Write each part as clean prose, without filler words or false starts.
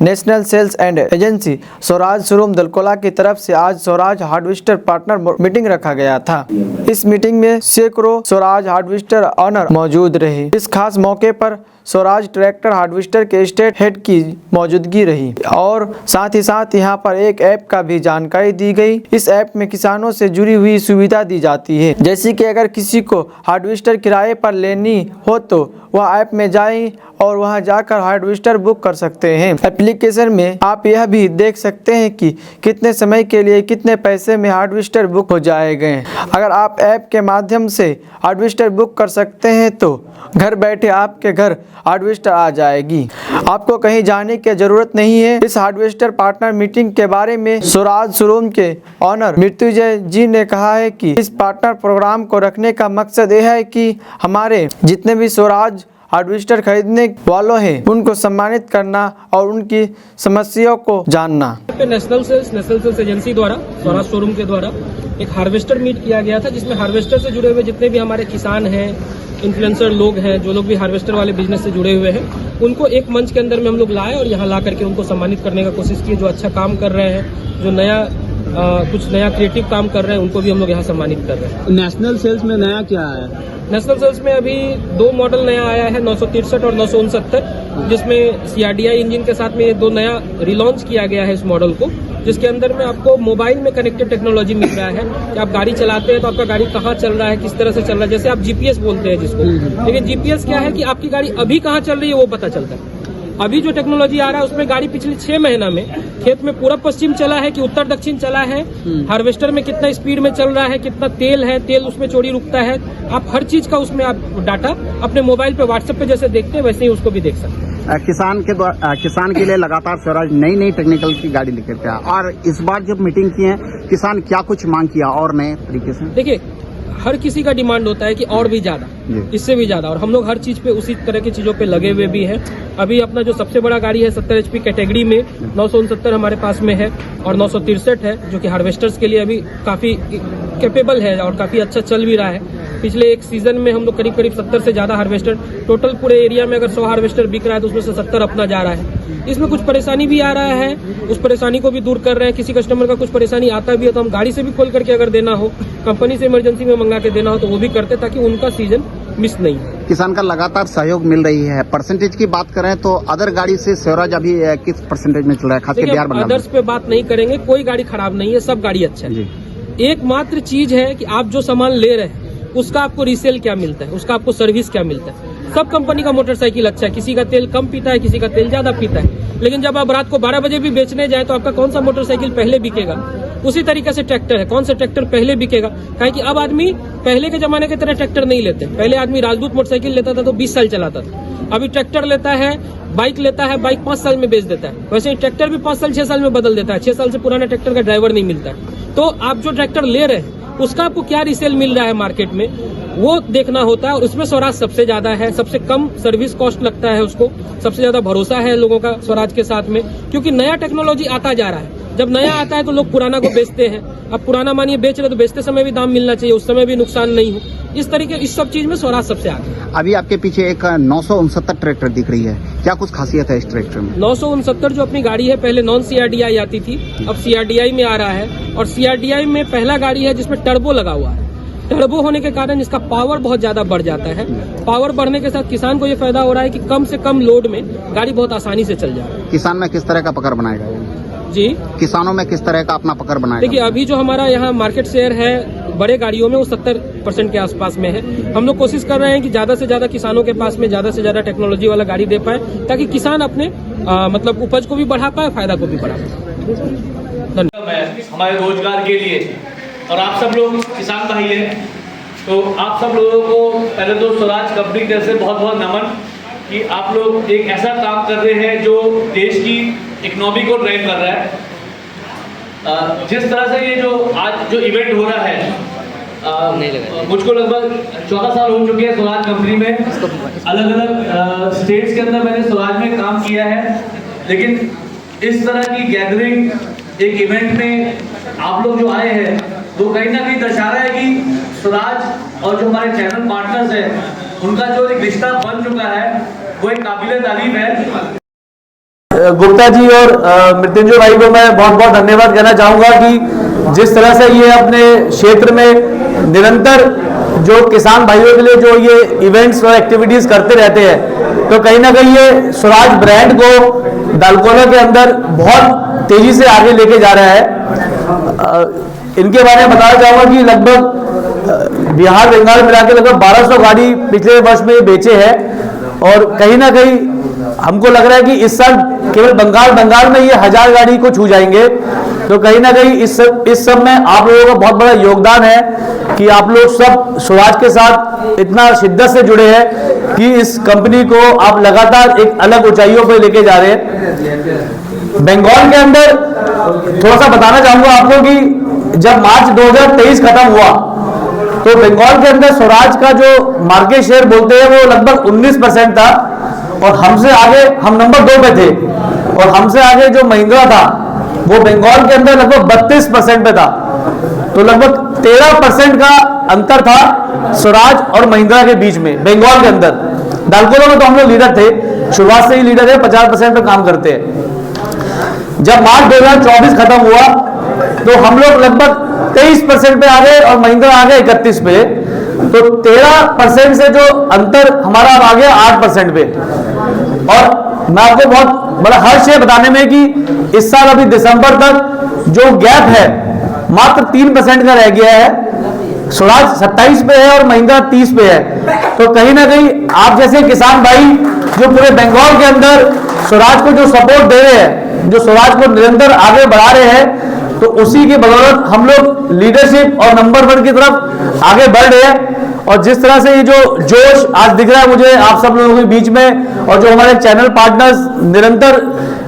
National sales and agency Swaraj showroom Dalkola की तरफ से आज स्वराज हार्वेस्टर पार्टनर मीटिंग रखा गया था। इस मीटिंग में सैकड़ों स्वराज हार्वेस्टर ऑनर मौजूद रहे। इस खास मौके पर स्वराज ट्रैक्टर हार्वेस्टर के स्टेट हेड की मौजूदगी रही और साथ ही साथ यहां पर एक ऐप का भी जानकारी दी गई। इस ऐप में किसानों से जुड़ी हुई सुविधा दी जाती है, जैसे कि अगर किसी को हार्वेस्टर किराए पर लेनी हो तो वह ऐप में जाएं और वहां जाकर हार्वेस्टर बुक कर सकते हैं। एप्लीकेशन में आप यह भी देख सकते हैं कि कितने समय के लिए कितने पैसे में हार्वेस्टर बुक हो जाएंगे। अगर आप ऐप के माध्यम से हार्वेस्टर बुक कर सकते हैं तो घर बैठे आपके घर हार्वेस्टर आ जाएगी, आपको कहीं जाने की जरूरत नहीं है। इस हार्वेस्टर पार्टनर मीटिंग के बारे में स्वराज शोरूम के ऑनर मृत्युंजय जी ने कहा है कि इस पार्टनर प्रोग्राम को रखने का मकसद यह है कि हमारे जितने भी स्वराज हार्वेस्टर खरीदने वालों हैं उनको सम्मानित करना और उनकी समस्याओं को जानना। नेशनल सेल्स एजेंसी द्वारा स्वराज शोरूम के द्वारा एक हार्वेस्टर मीट किया गया था, जिसमें हार्वेस्टर से जुड़े हुए जितने भी हमारे किसान हैं, इन्फ्लुएंसर लोग हैं, जो लोग भी हार्वेस्टर वाले बिजनेस से जुड़े हुए हैं, उनको एक मंच के अंदर में हम लोग लाए और यहाँ ला करके उनको सम्मानित करने का कोशिश की। जो अच्छा काम कर रहे हैं, जो कुछ नया क्रिएटिव काम कर रहे हैं, उनको भी हम लोग यहाँ सम्मानित कर रहे हैं। नेशनल सेल्स में नया क्या है? नेशनल सेल्स में अभी 2 मॉडल नया आया है, 963 और 969, जिसमें CRDI इंजन के साथ में ये 2 नया रिलॉन्च किया गया है इस मॉडल को, जिसके अंदर में आपको मोबाइल में कनेक्टेड टेक्नोलॉजी मिल रहा है कि आप गाड़ी चलाते हैं तो आपका गाड़ी कहाँ चल रहा है, किस तरह से चल रहा है। जैसे आप GPS बोलते हैं जिसको, लेकिन GPS क्या है कि आपकी गाड़ी अभी कहाँ चल रही है वो पता चलता है। अभी जो टेक्नोलॉजी आ रहा है उसमें गाड़ी पिछले 6 महीना में खेत में पूरब पश्चिम चला है कि उत्तर दक्षिण चला है, हार्वेस्टर में कितना स्पीड में चल रहा है, कितना तेल है, तेल उसमें चोरी रुकता है, आप हर चीज का उसमें आप डाटा अपने मोबाइल पे व्हाट्सएप पे जैसे देखते हैं वैसे ही उसको भी देख सकते हैं। किसान के लिए लगातार स्वराज नई टेक्निकल की गाड़ी लेकर के आया और इस बार जब मीटिंग की है किसान क्या कुछ मांग किया और नए तरीके से? देखिए, हर किसी का डिमांड होता है कि और भी ज्यादा, इससे भी ज्यादा, और हम लोग हर चीज पे उसी तरह की चीजों पे लगे हुए भी हैं। अभी अपना जो सबसे बड़ा गाड़ी है 70 HP कैटेगरी में 969 हमारे पास में है और 963 है, जो कि हार्वेस्टर्स के लिए अभी काफी कैपेबल है और काफी अच्छा चल भी रहा है। पिछले एक सीजन में हम लोग करीब 70 से ज्यादा हार्वेस्टर, टोटल पूरे एरिया में अगर 100 हार्वेस्टर बिक रहा है तो उसमें से 70 अपना जा रहा है। इसमें कुछ परेशानी भी आ रहा है, उस परेशानी को भी दूर कर रहे हैं। किसी कस्टमर का कुछ परेशानी आता भी है तो हम गाड़ी से भी खोल करके अगर देना हो, कंपनी से इमरजेंसी में मंगा के देना हो तो वो भी करते, ताकि उनका सीजन मिस नहीं हो। किसान का लगातार सहयोग मिल रही है। परसेंटेज की बात करें तो अदर गाड़ी से स्वराज अभी किस परसेंटेज में चल रहा है, खासकर बिहार में? अदर्स पे बात नहीं करेंगे, कोई गाड़ी खराब नहीं है, सब गाड़ी अच्छा है। एकमात्र चीज है कि आप जो सामान ले रहे हैं उसका आपको रीसेल क्या मिलता है, उसका आपको सर्विस क्या मिलता है। सब कंपनी का मोटरसाइकिल अच्छा है, किसी का तेल कम पीता है, किसी का तेल ज्यादा पीता है, लेकिन जब आप रात को 12 बजे भी बेचने जाए तो आपका कौन सा मोटरसाइकिल पहले बिकेगा? उसी तरीके से ट्रैक्टर है, कौन सा ट्रैक्टर पहले बिकेगा? काहे कि अब आदमी पहले के जमाने की तरह ट्रैक्टर नहीं लेते। पहले आदमी राजदूत मोटरसाइकिल लेता था तो 20 साल चलाता था, अभी ट्रैक्टर लेता है, बाइक लेता है, बाइक 5 साल में बेच देता है। वैसे ही ट्रैक्टर भी 5 साल 6 साल में बदल देता है। 6 साल से पुराना ट्रैक्टर का ड्राइवर नहीं मिलता है। तो आप जो ट्रैक्टर ले रहे हैं उसका आपको क्या रीसेल मिल रहा है मार्केट में, वो देखना होता है। और उसमें स्वराज सबसे ज्यादा है, सबसे कम सर्विस कॉस्ट लगता है उसको, सबसे ज्यादा भरोसा है लोगों का स्वराज के साथ में, क्योंकि नया टेक्नोलॉजी आता जा रहा है। जब नया आता है तो लोग पुराना को बेचते हैं। अब पुराना मानिए बेच रहे तो बेचते समय भी दाम मिलना चाहिए, उस समय भी नुकसान नहीं हो। इस तरीके इस सब चीज में स्वराज सबसे आगे है। अभी आपके पीछे एक 969 ट्रैक्टर दिख रही है, क्या कुछ खासियत है इस ट्रैक्टर में? 969 जो अपनी गाड़ी है पहले नॉन CRDI आती थी, अब CRDI में आ रहा है और CRDI में पहला गाड़ी है जिसमें टर्बो लगा हुआ है। टर्बो होने के कारण इसका पावर बहुत ज्यादा बढ़ जाता है। पावर बढ़ने के साथ किसान को ये फायदा हो रहा है कि कम से कम लोड में गाड़ी बहुत आसानी से चल जाए। किसान में किस तरह का पकड़ बनाएगा जी? किसानों में किस तरह का अपना पकड़ बनाएगा? देखिए, अभी जो हमारा यहाँ मार्केट शेयर है बड़े गाड़ियों में वो 70% के आसपास में है। हम लोग कोशिश कर रहे हैं कि ज्यादा से ज्यादा किसानों के पास में ज्यादा से ज्यादा टेक्नोलॉजी वाला गाड़ी दे पाए, ताकि किसान अपने मतलब उपज को भी बढ़ा पाए, फायदा को भी बढ़ा पाए। धन्यवाद। हमारे रोजगार के लिए, और आप सब लोग किसान भाई हैं, तो आप सब लोगों को पहले तो स्वराज कंपनी की तरफ से बहुत बहुत नमन कि आप लोग एक ऐसा काम कर रहे हैं जो देश की इकोनॉमी को ड्राइव कर रहा है। जिस तरह से ये जो आज जो इवेंट हो रहा है, मुझको लगभग 14 साल हो चुके हैं स्वराज कंपनी में। अलग अलग स्टेट्स के अंदर मैंने स्वराज में काम किया है, लेकिन इस तरह की गैदरिंग एक इवेंट में आप लोग जो आए हैं वो कहीं ना कहीं दर्शा रहा है कि स्वराज और जो हमारे चैनल पार्टनर्स हैं उनका जो एक रिश्ता बन चुका है वो एक काबिल तारीफ है। गुप्ता जी और मृत्युंजय भाई को मैं बहुत बहुत धन्यवाद कहना चाहूँगा कि जिस तरह से ये अपने क्षेत्र में निरंतर जो किसान भाइयों के लिए जो ये इवेंट्स और एक्टिविटीज करते रहते हैं, तो कहीं ना कहीं ये स्वराज ब्रांड को दालकोला के अंदर बहुत तेजी से आगे लेके जा रहा है। इनके बारे में बताना चाहूँगा कि लगभग बिहार बंगाल मिला के लगभग 1200 गाड़ी पिछले वर्ष में बेचे हैं, और कहीं ना कहीं हमको लग रहा है कि इस साल केवल बंगाल में ये 1000 गाड़ी को छू जाएंगे। तो कहीं ना कहीं इस सब में आप लोगों का बहुत बड़ा योगदान है कि आप लोग सब स्वराज के साथ इतना शिद्दत से जुड़े हैं कि इस कंपनी को आप लगातार एक अलग ऊंचाइयों पर लेके जा रहे हैं। बंगाल के अंदर थोड़ा सा बताना चाहूंगा आपको कि जब मार्च 2023 खत्म हुआ तो बंगाल के अंदर स्वराज का जो मार्केट शेयर बोलते हैं वो लगभग 19% था, और हमसे आगे हम नंबर 2 पे थे, और हमसे आगे जो महिंद्रा था वो बंगाल के अंदर लगभग 32% पे था। तो लगभग 13% का अंतर था स्वराज और महिंद्रा के बीच में बंगाल के अंदर। दालकोला में तो हम लोग लीडर थे, शुरुआत से ही लीडर है, 50% पे काम करते हैं। जब मार्च 2024 खत्म हुआ तो हम लोग लगभग 23% पे आ गए और महिंद्रा आ गए 31 पे। तो 13% से जो अंतर हमारा आ गया 8% पे। और मैं आपको बहुत बड़ा हर्ष है बताने में कि इस साल अभी दिसंबर तक जो गैप है मात्र 3% का रह गया है। स्वराज 27 पे है और महिंद्रा 30 पे है। तो कहीं ना कहीं आप जैसे किसान भाई जो पूरे बंगाल के अंदर स्वराज को जो सपोर्ट दे रहे हैं, जो स्वराज को निरंतर आगे बढ़ा रहे हैं, तो उसी की बदौलत हम लोग लीडरशिप और नंबर 1 की तरफ आगे बढ़ रहे हैं। और जिस तरह से ये जो जोश आज दिख रहा है मुझे आप सब लोगों के बीच में, और जो हमारे चैनल पार्टनर्स निरंतर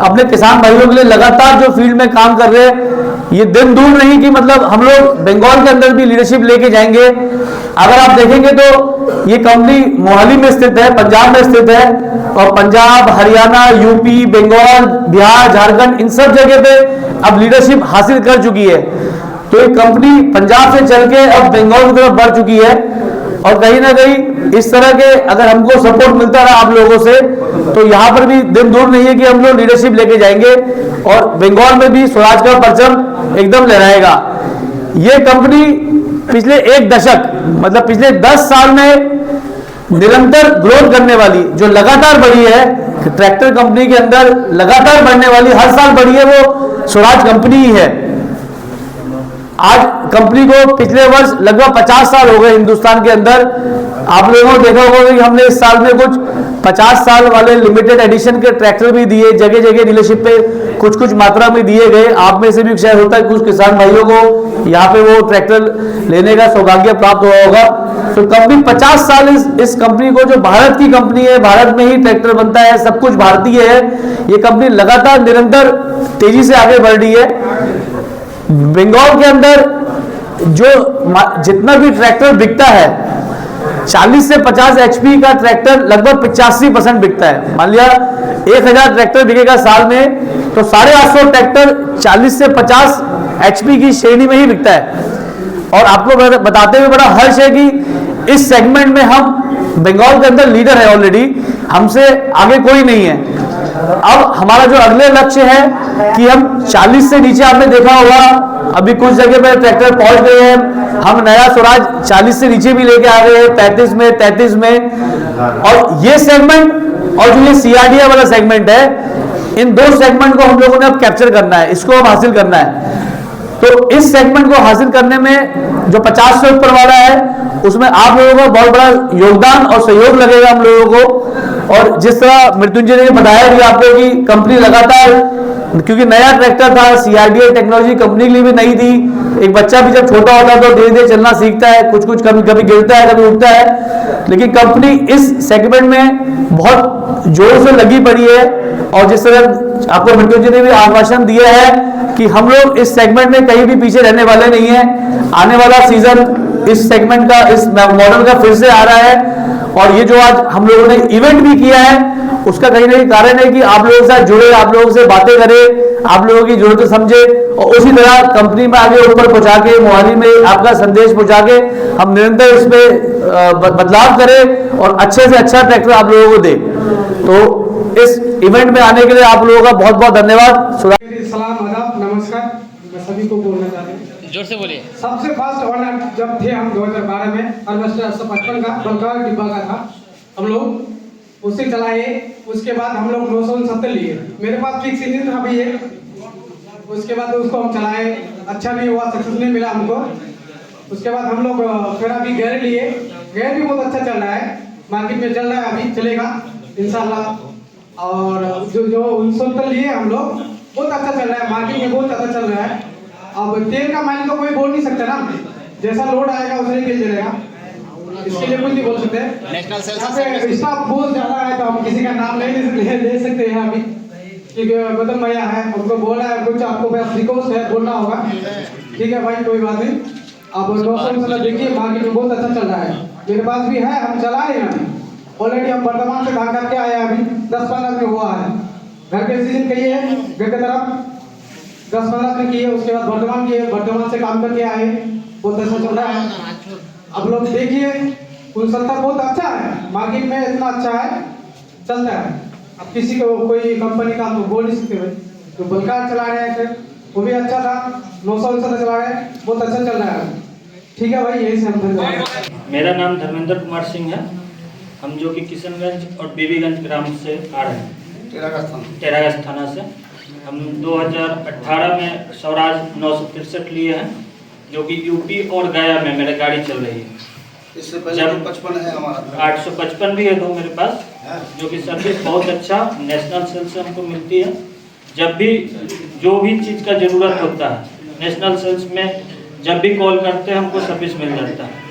अपने किसान भाइयों के लिए लगातार जो फील्ड में काम कर रहे हैं, ये दिन दूर नहीं कि मतलब हम लोग बंगाल के अंदर भी लीडरशिप लेके जाएंगे। अगर आप देखेंगे तो ये कंपनी मोहाली में स्थित है, पंजाब में स्थित है, और पंजाब, हरियाणा, यूपी, बंगाल, बिहार, झारखंड, इन सब जगह पे अब लीडरशिप हासिल कर चुकी है। तो ये कंपनी पंजाब से चल के अब बंगाल की तरफ बढ़ चुकी है। और कहीं ना कहीं इस तरह के अगर हमको सपोर्ट मिलता रहा आप लोगों से, तो यहाँ पर भी दिन दूर नहीं है कि हम लोग लीडरशिप लेके जाएंगे और बंगाल में भी स्वराज का परचम एकदम लहराएगा। ये कंपनी पिछले 1 दशक मतलब पिछले 10 साल में निरंतर ग्रोथ करने वाली, जो लगातार बढ़ी है, ट्रैक्टर कंपनी के अंदर लगातार बढ़ने वाली, हर साल बढ़ी है, वो स्वराज कंपनी ही है। आज कंपनी को पिछले वर्ष लगभग 50 साल हो गए हिंदुस्तान के अंदर। आप लोगों ने देखा होगा कि हमने इस साल में कुछ 50 साल वाले लिमिटेड एडिशन के ट्रैक्टर भी दिए, जगह जगह डीलरशिप पे कुछ कुछ मात्रा में दिए गए। आप में से भी शायद होता है कुछ किसान भाइयों को यहाँ पे वो ट्रैक्टर लेने का सौभाग्य प्राप्त हुआ होगा। तो कंपनी 50 साल इस कंपनी को, जो भारत की कंपनी है, भारत में ही ट्रैक्टर बनता है, सब कुछ भारतीय है, ये कंपनी लगातार निरंतर तेजी से आगे बढ़ रही है। बंगाल के अंदर जो जितना भी ट्रैक्टर बिकता है, 40 से 50 एचपी का ट्रैक्टर लगभग 85% बिकता है। मान लिया 1000 ट्रैक्टर बिकेगा साल में, तो 850 ट्रैक्टर 40 से 50 एचपी की श्रेणी में ही बिकता है। और आपको बताते हुए बड़ा हर्ष है कि इस सेगमेंट में हम बंगाल के अंदर लीडर है ऑलरेडी, हमसे आगे कोई नहीं है। अब हमारा जो अगले लक्ष्य है कि हम 40 से नीचे, आपने देखा होगा अभी कुछ जगह पे ट्रैक्टर पहुंच गए हैं, हम नया स्वराज 40 से नीचे भी लेके आ गए हैं, 35 में, 33 में। और ये सेगमेंट और जो ये सीआरडीए वाला सेगमेंट है, इन 2 सेगमेंट को हम लोगों ने अब कैप्चर करना है, इसको अब हासिल करना है। तो इस सेगमेंट को हासिल करने में जो 50 से ऊपर वाला है, उसमें आप लोगों का बहुत बड़ा योगदान और सहयोग लगेगा हम लोगों को। और जिस तरह मृत्युंजय ने बताया भी आपको कि कंपनी लगातार, क्योंकि नया ट्रैक्टर था, सीआरडीए टेक्नोलॉजी कंपनी के लिए भी नई थी, एक बच्चा भी जब छोटा होता है तो धीरे धीरे चलना सीखता है, कुछ कुछ कभी गिरता है, कभी उठता है, लेकिन कंपनी इस सेगमेंट में बहुत जोर से लगी पड़ी है। और जिस तरह आपको मृत्युंजय ने भी आश्वासन दिया है कि हम लोग इस सेगमेंट में कहीं भी पीछे रहने वाले नहीं है। आने वाला सीजन इस सेगमेंट का, इस मॉडल का फिर से आ रहा है। और ये जो आज हम लोगों ने इवेंट भी किया है, उसका कहीं ना कहीं कारण है कि आप लोगों के साथ जुड़े, आप लोगों से बातें करें, आप लोगों की जरूरतें समझे, और उसी तरह कंपनी में आगे ऊपर पहुंचा के, मोहाली में आपका संदेश पहुंचा के हम निरंतर इसमें बदलाव करें और अच्छे से अच्छा ट्रैक्टर आप लोगों को दे। तो इस इवेंट में आने के लिए आप लोगों का बहुत बहुत धन्यवाद। सलाम आदाब नमस्कार, मैं सभी को बोलना चाहता हूँ। जोर से बोलिए। सबसे फर्स्ट ऑनर जब थे हम 2012 में हार्वेस्टर 855 का बलकार डिब्बा का था, हम लोग उसे चलाए। उसके बाद हम लोग 969 लिए, मेरे पास फिक्स इंजन था भी है। उसके बाद उसको हम चलाए, अच्छा भी हुआ, सक्सेस नहीं मिला हमको। उसके बाद हम लोग फिर अभी गेयर लिए, गेयर भी बहुत अच्छा चल रहा है, मार्केट में चल रहा है, अभी चलेगा इंशाल्लाह। और जो 69 लिए हम लोग, बहुत अच्छा चल रहा है, मार्केट में बहुत अच्छा चल रहा है। अब तेल का माइल तो कोई बोल नहीं सकता ना, जैसा लोड आएगा उसे तेल चलेगा, इसके लिए कुछ नहीं बोल सकते। नेशनल सेल्स यहाँ पे स्टाफ बहुत ज्यादा है, तो हम किसी का नाम नहीं ले सकते हैं अभी, क्योंकि गौतम भैया है, उनको बोला है कुछ, आपको बस रिक्वेस्ट है, बोलना होगा। ठीक है भाई, कोई बात नहीं। अब 900 देखिए, मार्केट में बहुत अच्छा चल रहा है, मेरे पास भी है, हम चलाए हैं अभी। ऑलरेडी हम वर्तमान से काम करके आए हैं, अभी 10-15 दिन हुआ है। घर के सीजन कहिए, घर की तरफ 10-15 दिन किए, उसके बाद वर्तमान किए, वर्तमान से काम करके आए, बहुत अच्छा चल रहा है। अब लोग देखिए, 69 बहुत अच्छा है, मार्केट में इतना अच्छा है, चलता है। अब किसी को कोई कंपनी का हम बोल नहीं सकते भाई, तो बलकार चला रहे हैं, वो भी अच्छा था। 969 चला रहे हैं, बहुत अच्छा चल रहा है। ठीक है भाई, यही से हम धन्यवाद। मेरा नाम धर्मेंद्र कुमार सिंह है। हम जो कि किशनगंज और बीबीगंज ग्राम से आ रहे हैं, टेरागंज थाना से। हम 2018 में स्वराज 963 लिए हैं, जो कि यूपी और गया में मेरी गाड़ी चल रही है। इससे पहले 55 है हमारा, 855 भी है दो मेरे पास, जो कि सर्विस बहुत अच्छा नेशनल सेल्स से हमको मिलती है। जब भी जो भी चीज़ का ज़रूरत होता है, नेशनल सेल्स में जब भी कॉल करते हैं हमको सर्विस मिल जाता है।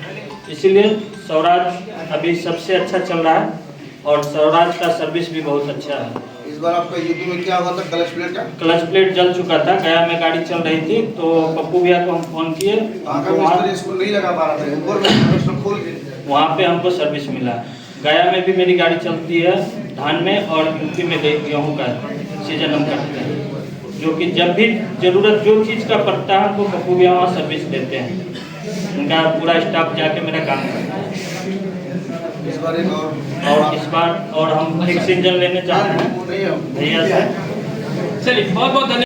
इसीलिए स्वराज अभी सबसे अच्छा चल रहा है और स्वराज का सर्विस भी बहुत अच्छा है। इस बार आपका यूपी में क्या हुआ था, क्लच प्लेट का? क्लच प्लेट जल चुका था, गया में गाड़ी चल रही थी, तो पप्पू भैया को हम फोन किए, वहाँ का मिस्त्री इसको नहीं लगा पा रहा था, और मैं खोल के वहाँ पे हमको सर्विस मिला। गया में भी मेरी गाड़ी चलती है धान में, और यूपी में गेहूँ का सीजन हम करते हैं, जो कि जब भी ज़रूरत जो चीज़ का पड़ता है हमको पप्पू भैया वहाँ सर्विस देते हैं। उनका पूरा स्टाफ जाके मेरा काम करता है। इस बार एक और इस बार और हम फिक्स इंजन लेने चाहते हैं भैया से। चलिए, बहुत बहुत धन्यवाद।